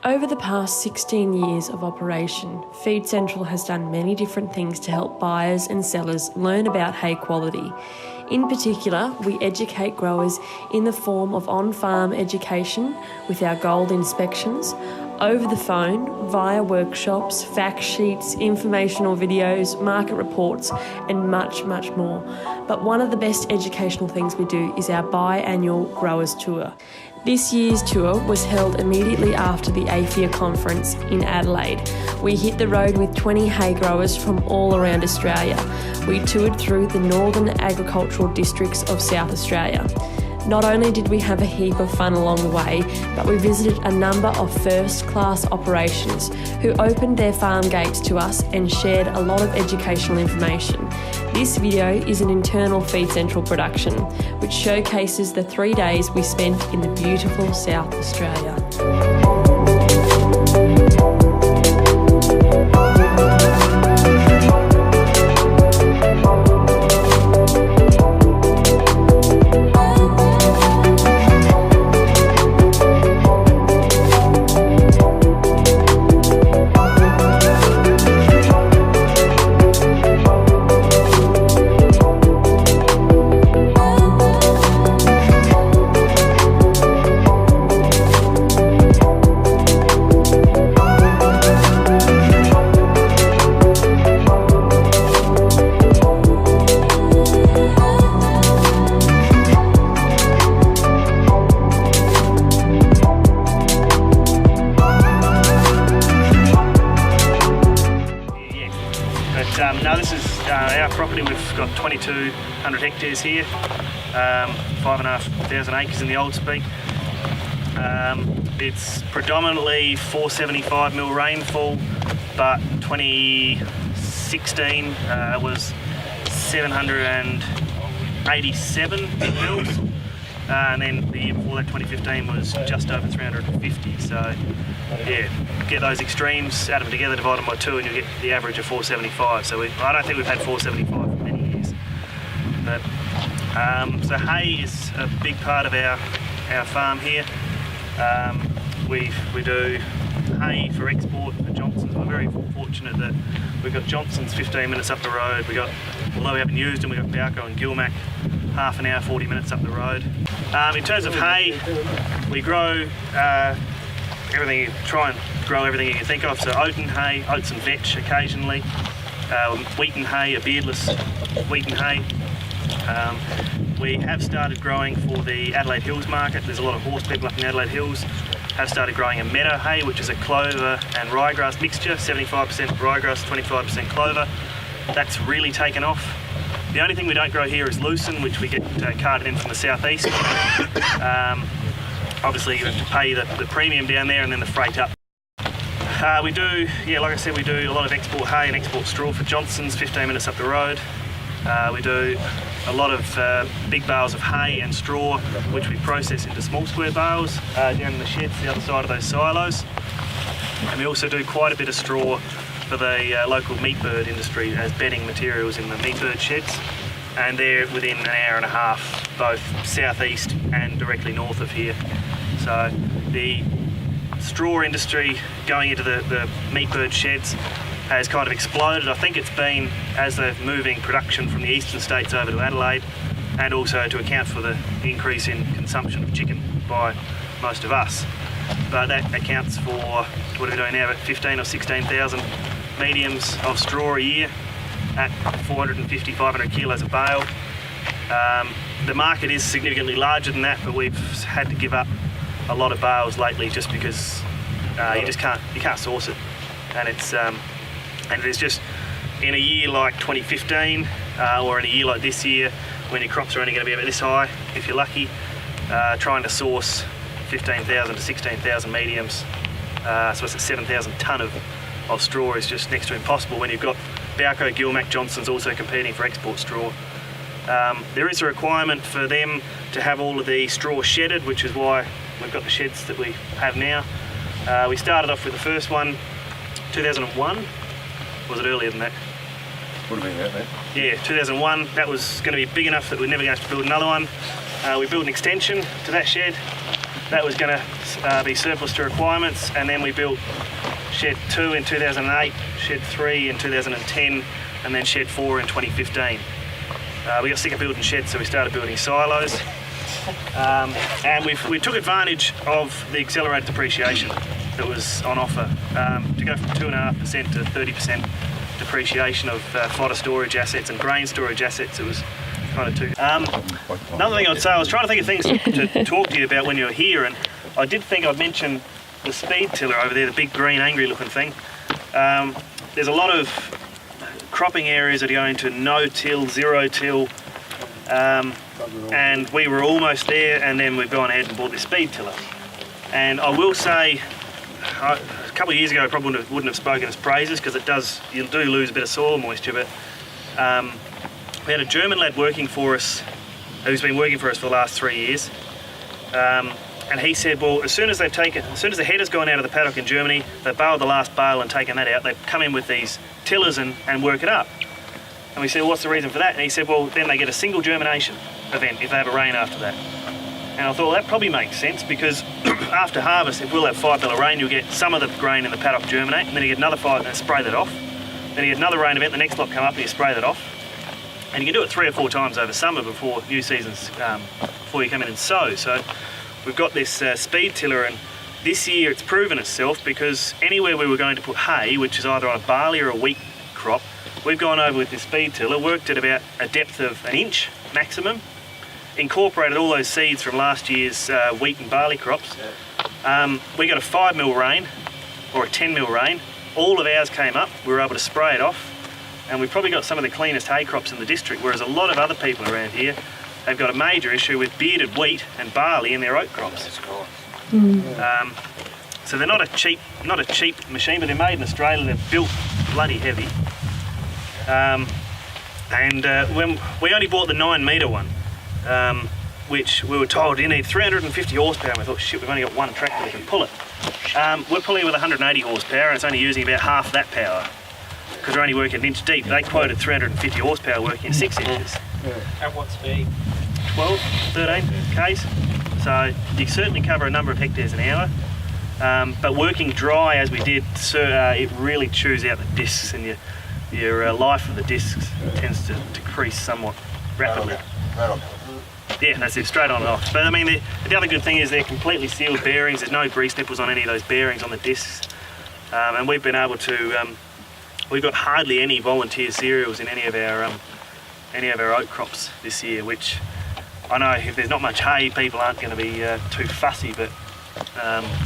Over the past 16 years of operation, Feed Central has done many different things to help buyers and sellers learn about hay quality. In particular, we educate growers in the form of on-farm education with our gold inspections, over the phone, via workshops, fact sheets, informational videos, market reports, and much, much more. But one of the best educational things we do is our biannual Growers Tour. This year's tour was held immediately after the AFIA conference in Adelaide. We hit the road with 20 hay growers from all around Australia. We toured through the northern agricultural districts of South Australia. Not only did we have a heap of fun along the way, but we visited a number of first-class operations who opened their farm gates to us and shared a lot of educational information. This video is an internal Feed Central production, which showcases the 3 days we spent in the beautiful South Australia. No, this is our property. We've got 2,200 hectares here, 5,500 acres in the old speak. It's predominantly 475mm rainfall, but 2016 was 787 mils. And then the year before that, 2015, was just over 350. So, yeah, get those extremes, add them together, divide them by 2, and you'll get the average of 475. So I don't think we've had 475 for many years. But, so hay is a big part of our farm here. We do hay for export for Johnson's. We're very fortunate that we've got Johnson's 15 minutes up the road. Although we haven't used them, we've got Bowco and Gilmac half an hour, 40 minutes up the road. In terms of hay, we grow everything, try and grow everything you can think of. So oaten hay, oats and vetch occasionally, wheaten hay, a beardless wheaten hay. We have started growing for the Adelaide Hills market. There's a lot of horse people up in Adelaide Hills. Have started growing a meadow hay, which is a clover and ryegrass mixture, 75% ryegrass, 25% clover. That's really taken off. The only thing we don't grow here is lucerne, which we get carted in from the southeast. Obviously you have to pay the premium down there and then the freight up. We do, like I said, we do a lot of export hay and export straw for Johnson's, 15 minutes up the road. We do a lot of big bales of hay and straw, which we process into small square bales down in the sheds, the other side of those silos. And we also do quite a bit of straw for the local meat bird industry as bedding materials in the meat bird sheds, and they're within an hour and a half, both southeast and directly north of here. So the straw industry going into the meat bird sheds has kind of exploded. I think it's been as they're moving production from the eastern states over to Adelaide, and also to account for the increase in consumption of chicken by most of us. But that accounts for, what are we doing now, about 15 or 16,000 mediums of straw a year at 450, 500 kilos a bale. The market is significantly larger than that, but we've had to give up a lot of bales lately just because you can't source it, and it's just in a year like 2015 or in a year like this year, when your crops are only going to be about this high, if you're lucky, trying to source 15,000 to 16,000 mediums, so it's a 7,000 tonne of straw is just next to impossible when you've got Bowco, Gilmac, Johnson's also competing for export straw. There is a requirement for them to have all of the straw shedded, which is why we've got the sheds that we have now. We started off with the first one 2001, was it earlier than that? Would have been that, man. Yeah, 2001. That was going to be big enough that we're never going to have to build another one. We built an extension to that shed. that was going to be surplus to requirements, and then we built shed 2 in 2008, shed 3 in 2010, and then shed 4 in 2015. We got sick of building sheds, so we started building silos. And we took advantage of the accelerated depreciation that was on offer to go from 2.5% to 30% depreciation of fodder storage assets and grain storage assets. It was kind of too. Another thing I'd say, I was trying to think of things to talk to you about when you were here, and I did think I'd mention the speed tiller over there, the big green angry looking thing. There's a lot of cropping areas that are going to no-till, zero-till, and we were almost there, and then we've gone ahead and bought this speed tiller. And I will say, a couple of years ago I probably wouldn't have spoken as praises, because you do lose a bit of soil moisture, but we had a German lad working for us, who's been working for us for the last 3 years, and he said, well, as soon as the header's gone out of the paddock in Germany, they've baled the last bale and taken that out, they've come in with these tillers and work it up. And we said, well, what's the reason for that? And he said, well, then they get a single germination event if they have a rain after that. And I thought, well, that probably makes sense, because after harvest, if we'll have 5 mil of rain, you'll get some of the grain in the paddock germinate, and then you get another 5 and spray that off. Then you get another rain event, the next block come up and you spray that off. And you can do it 3 or 4 times over summer before new seasons, before you come in and sow. So we've got this speed tiller, and this year it's proven itself, because anywhere we were going to put hay, which is either on a barley or a wheat crop, we've gone over with this speed tiller, worked at about a depth of 1 inch maximum, incorporated all those seeds from last year's wheat and barley crops. We got a 5 mil rain or a 10 mil rain. All of ours came up, we were able to spray it off, and we've probably got some of the cleanest hay crops in the district, whereas a lot of other people around here have got a major issue with bearded wheat and barley in their oat crops. So they're not a cheap machine, but they're made in Australia. They're built bloody heavy. When we only bought the 9 metre one, which we were told you need 350 horsepower, and we thought, shit, we've only got one tractor that can pull it. We're pulling with 180 horsepower, and it's only using about half that power, because we're only working 1 inch deep. They quoted 350 horsepower working at 6 inches. At what speed? 12, 13 k's. So you certainly cover a number of hectares an hour. But working dry as we did, it really chews out the discs, and your life of the discs tends to decrease somewhat rapidly. Yeah, that's it, straight on and off. But I mean, the other good thing is they're completely sealed bearings. There's no grease nipples on any of those bearings on the discs. And we've been able to, we've got hardly any volunteer cereals in any of our oat crops this year, which I know if there's not much hay, people aren't going to be too fussy, but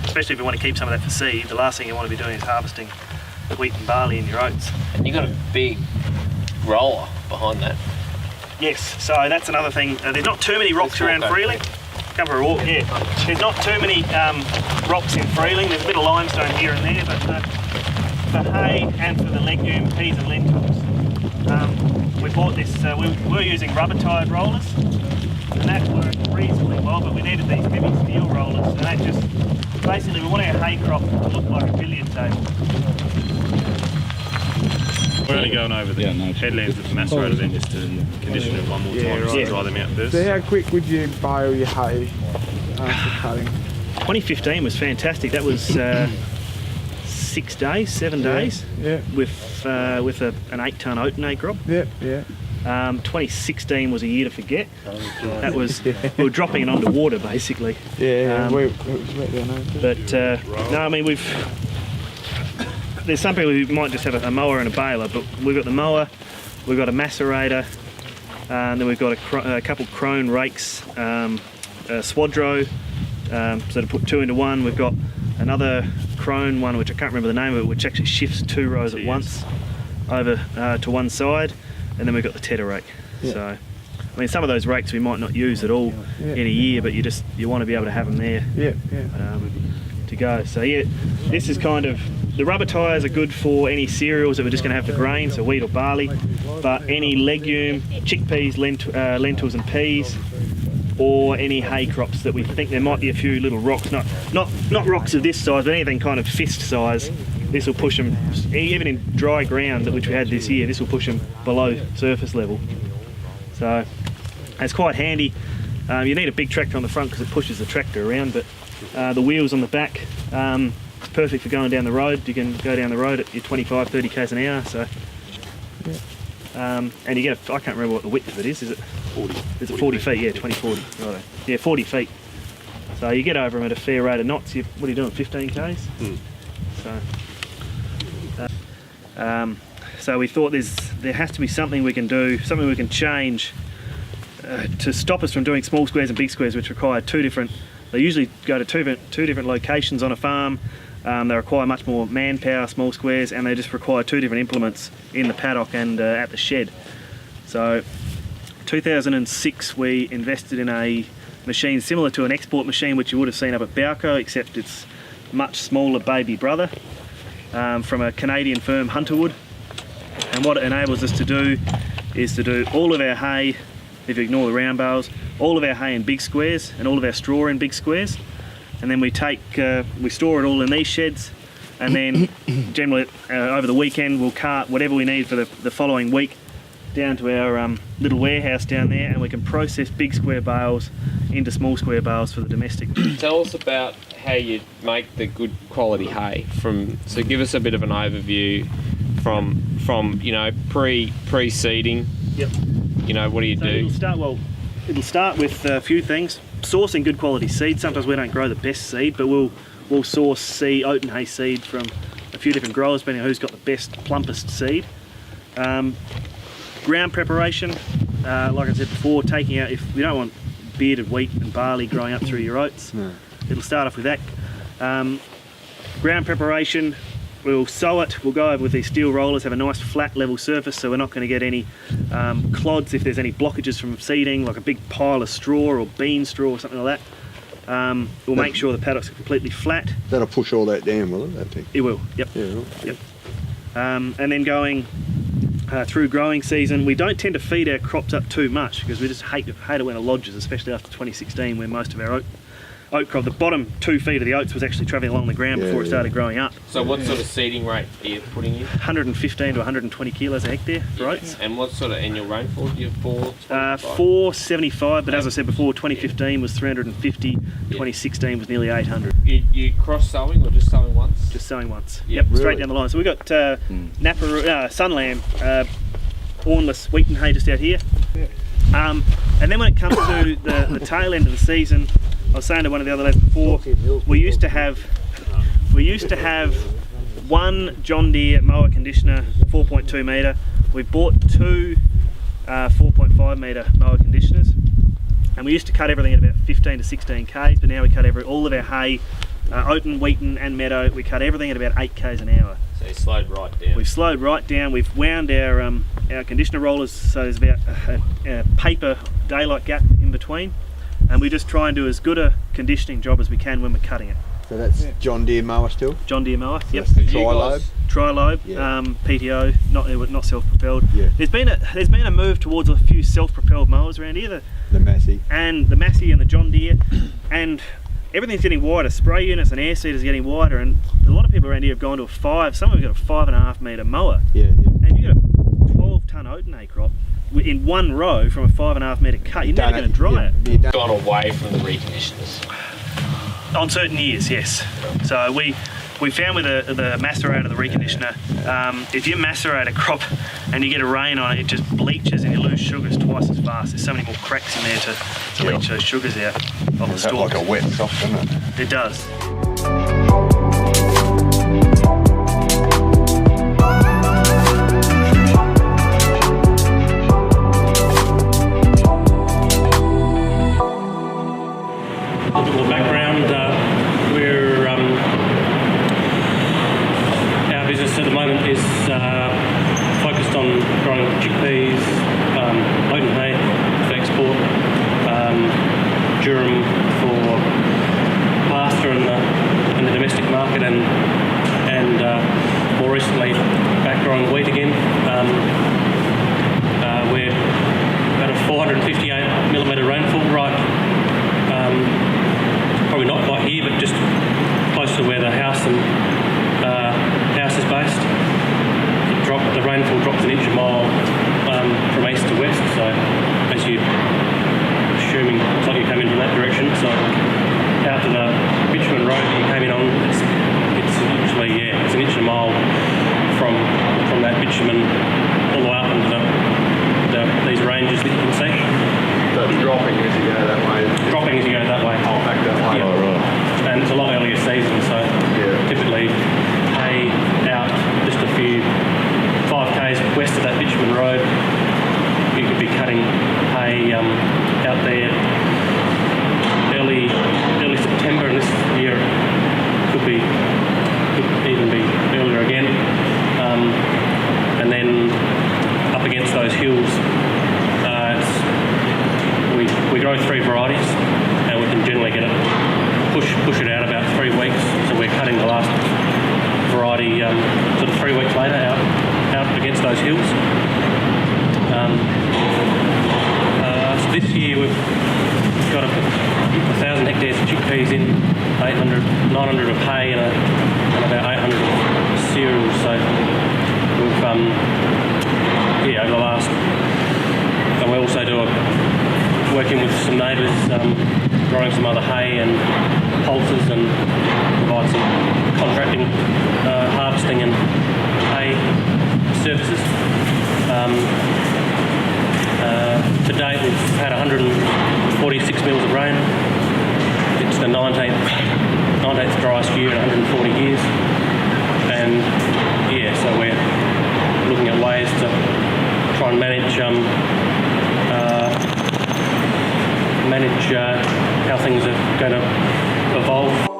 especially if you want to keep some of that for seed, the last thing you want to be doing is harvesting wheat and barley in your oats. And you've got a big roller behind that. Yes, so that's another thing. There's not too many rocks around Freeling. Cover a walk, yeah. There's not too many rocks in Freeling. There's a bit of limestone here and there, but for hay and for the legume, peas and lentils, we bought this, we were using rubber-tired rollers, and that worked reasonably well, but we needed these heavy steel rollers, and that just, basically we want our hay crop to look like a billiard table. We're only going over the headlands with the macerator then, just to condition it one more time, just to dry them out first. So how quick would you bale your hay after cutting? 2015 was fantastic. That was 6 days, 7 days, with an 8-tonne oat and hay crop. 2016 was a year to forget. That was, we were dropping it underwater basically. It was wet there, no? But no, I mean there's some people who might just have a mower and a baler, but we've got the mower, we've got a macerator, and then we've got a couple Krone rakes, a Swadro, so to put 2 into 1. We've got another Krone one, which I can't remember the name of it, which actually shifts 2 rows at once over to one side, and then we've got the tedder rake. So, I mean, some of those rakes we might not use at all in a year, but you want to be able to have them there to go. So yeah, this is kind of, the rubber tyres are good for any cereals that we're just going to have for grain, so wheat or barley, but any legume, chickpeas, lentils and peas, or any hay crops that we think there might be a few little rocks, not rocks of this size, but anything kind of fist size, this will push them, even in dry ground, which we had this year, this will push them below surface level. So it's quite handy. You need a big tractor on the front because it pushes the tractor around, but The wheels on the back, it's perfect for going down the road. You can go down the road at your 25, 30 k's an hour. So, and you get I can't remember what the width of it is. Is it 40? Is it 40 feet? Yeah, 20, 40. Right. Yeah, 40 feet. So you get over them at a fair rate of knots. What are you doing? 15 k's. So we thought there has to be something we can do, something we can change to stop us from doing small squares and big squares, which require two different. They usually go to two different locations on a farm. They require much more manpower, small squares, and they just require two different implements in the paddock and at the shed. So 2006 we invested in a machine similar to an export machine which you would have seen up at Bowco, except it's much smaller baby brother, from a Canadian firm, Hunterwood. And what it enables us to do is to do all of our hay, if you ignore the round bales, all of our hay in big squares and all of our straw in big squares. And then we store it all in these sheds, and then generally over the weekend we'll cart whatever we need for the following week down to our little warehouse down there, and we can process big square bales into small square bales for the domestic. Tell us about how you make the good quality hay. So give us a bit of an overview from pre-seeding. Yep. What do you do? It'll start with a few things. Sourcing good quality seed. Sometimes we don't grow the best seed, but we'll source oat and hay seed from a few different growers, depending on who's got the best, plumpest seed. Ground preparation, like I said before, taking out, if we don't want bearded wheat and barley growing up through your oats, it'll start off with that. Ground preparation, we'll sow it, we'll go over with these steel rollers, have a nice flat level surface so we're not going to get any clods if there's any blockages from seeding, like a big pile of straw or bean straw or something like that. We'll make sure the paddocks are completely flat. That'll push all that down, will it? I think. It will, yep. Yeah. Yep. And then going through growing season, we don't tend to feed our crops up too much because we just hate it when it lodges, especially after 2016 when most of our oat crop, the bottom 2 feet of the oats was actually travelling along the ground before it started growing up. So what sort of seeding rate are you putting in? 115 to 120 kilos a hectare for oats. And what sort of annual rainfall do you have? 475, but as I said before, 2015 was 350, 2016 was nearly 800. You cross sowing or just sowing once? Just sowing once. Yep, straight down the line. So we've got Sunlamb, hornless wheaten hay just out here. And then when it comes to the tail end of the season, I was saying to one of the other lads before, we used to have one John Deere mower conditioner, 4.2 metre. We bought two 4.5 metre mower conditioners, and we used to cut everything at about 15 to 16 k's, but now we cut all of our hay, oaten, wheaten and meadow, we cut everything at about 8 k's an hour. So you slowed right down. We've slowed right down. We've wound our conditioner rollers so there's about a paper daylight gap in between, and we just try and do as good a conditioning job as we can when we're cutting it. So that's John Deere mower still? John Deere mower, So yep. that's the tri-lobe? Tri-lobe, Yeah. PTO, not self-propelled. Yeah. There's been a move towards a few self-propelled mowers around here. The Massey. And the Massey and the John Deere, and everything's getting wider. Spray units and air seeders are getting wider, and a lot of people around here have gone to some have got a 5.5 metre mower. Yeah. And if you've got a 12-tonne oat and hay crop in one row from a 5.5 metre cut, you're never going to dry it. Gone away from the reconditioners. On certain years, yes. So we found with the macerator, the reconditioner, if you macerate a crop and you get a rain on it, it just bleaches and you lose sugars twice as fast. There's so many more cracks in there to leach those sugars out of the It's stalk. like a wet crop, doesn't it? It does. A little background, our business at the moment is focused on growing chickpeas, oat and hay for export, durum for pasta in the domestic market, and more recently back growing wheat again. We're at a 458mm rainfall probably not quite here, but just close to where the house is based. The rainfall dropped an inch a mile from east to west, so as you assuming it's like you come in from that direction, so out to the those hills. So this year we've got 1,000 hectares of chickpeas in, 900 of hay and about 800 of cereals. So we've over the last, and we also working with some neighbours, growing some other hay and pulses, and provide some contracting, harvesting and hay services. To date, we've had 146 mils of rain. It's the 19th driest year in 140 years, and so we're looking at ways to try and manage how things are going to evolve.